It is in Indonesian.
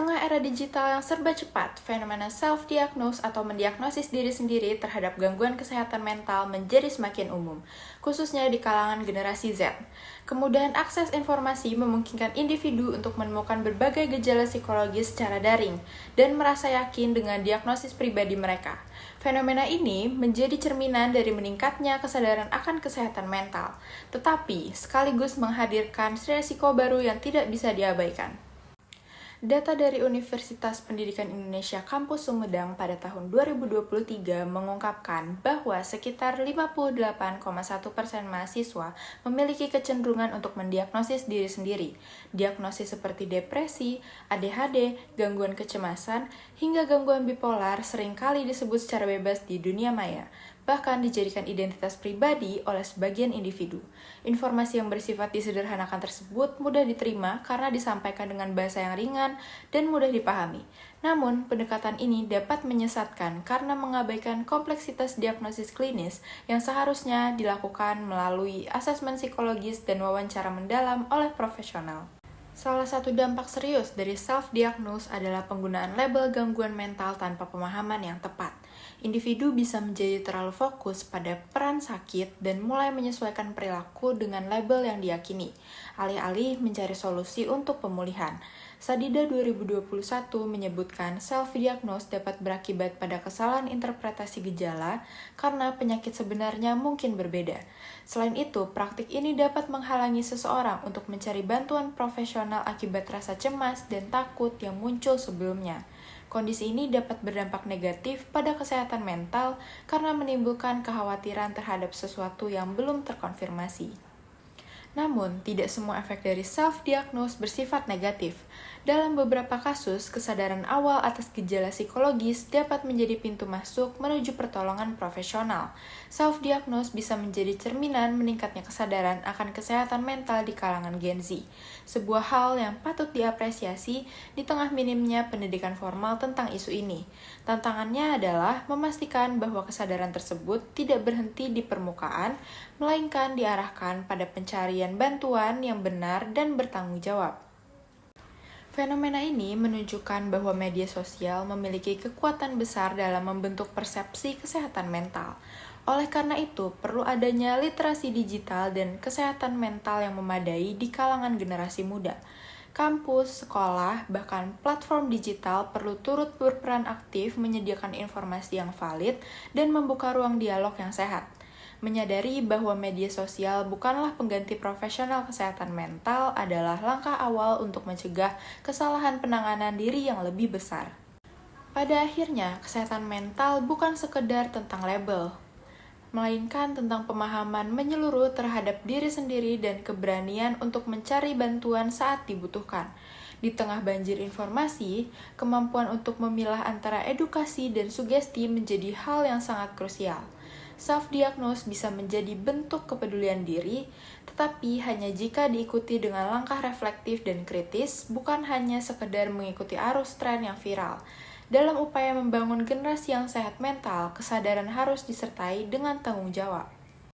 tengah era digital yang serba cepat, fenomena self-diagnose atau mendiagnosis diri sendiri terhadap gangguan kesehatan mental menjadi semakin umum, khususnya di kalangan generasi Z. Kemudahan akses informasi memungkinkan individu untuk menemukan berbagai gejala psikologis secara daring dan merasa yakin dengan diagnosis pribadi mereka. Fenomena ini menjadi cerminan dari meningkatnya kesadaran akan kesehatan mental, tetapi sekaligus menghadirkan resiko baru yang tidak bisa diabaikan. Data dari Universitas Pendidikan Indonesia Kampus Sumedang pada tahun 2023 mengungkapkan bahwa sekitar 58,1% mahasiswa memiliki kecenderungan untuk mendiagnosis diri sendiri. Diagnosis seperti depresi, ADHD, gangguan kecemasan, hingga gangguan bipolar seringkali disebut secara bebas di dunia maya, bahkan dijadikan identitas pribadi oleh sebagian individu. Informasi yang bersifat disederhanakan tersebut mudah diterima karena disampaikan dengan bahasa yang ringan dan mudah dipahami. Namun, pendekatan ini dapat menyesatkan karena mengabaikan kompleksitas diagnosis klinis yang seharusnya dilakukan melalui asesmen psikologis dan wawancara mendalam oleh profesional. Salah satu dampak serius dari self-diagnose adalah penggunaan label gangguan mental tanpa pemahaman yang tepat. Individu bisa menjadi terlalu fokus pada peran sakit dan mulai menyesuaikan perilaku dengan label yang diyakini, alih-alih mencari solusi untuk pemulihan. Sadida 2021 menyebutkan self-diagnose dapat berakibat pada kesalahan interpretasi gejala karena penyakit sebenarnya mungkin berbeda. Selain itu, praktik ini dapat menghalangi seseorang untuk mencari bantuan profesional akibat rasa cemas dan takut yang muncul sebelumnya. Kondisi ini dapat berdampak negatif pada kesehatan mental karena menimbulkan kekhawatiran terhadap sesuatu yang belum terkonfirmasi. Namun, tidak semua efek dari self-diagnose bersifat negatif. Dalam beberapa kasus, kesadaran awal atas gejala psikologis dapat menjadi pintu masuk menuju pertolongan profesional. Self-diagnose bisa menjadi cerminan meningkatnya kesadaran akan kesehatan mental di kalangan Gen Z, sebuah hal yang patut diapresiasi di tengah minimnya pendidikan formal tentang isu ini. Tantangannya adalah memastikan bahwa kesadaran tersebut tidak berhenti di permukaan, melainkan diarahkan pada pencarian bantuan yang benar dan bertanggung jawab. Fenomena ini menunjukkan bahwa media sosial memiliki kekuatan besar dalam membentuk persepsi kesehatan mental. Oleh karena itu, perlu adanya literasi digital dan kesehatan mental yang memadai di kalangan generasi muda. Kampus, sekolah, bahkan platform digital perlu turut berperan aktif menyediakan informasi yang valid dan membuka ruang dialog yang sehat. Menyadari bahwa media sosial bukanlah pengganti profesional kesehatan mental adalah langkah awal untuk mencegah kesalahan penanganan diri yang lebih besar. Pada akhirnya, kesehatan mental bukan sekedar tentang label, melainkan tentang pemahaman menyeluruh terhadap diri sendiri dan keberanian untuk mencari bantuan saat dibutuhkan. Di tengah banjir informasi, kemampuan untuk memilah antara edukasi dan sugesti menjadi hal yang sangat krusial. Self-diagnose bisa menjadi bentuk kepedulian diri, tetapi hanya jika diikuti dengan langkah reflektif dan kritis, bukan hanya sekedar mengikuti arus tren yang viral. Dalam upaya membangun generasi yang sehat mental, kesadaran harus disertai dengan tanggung jawab.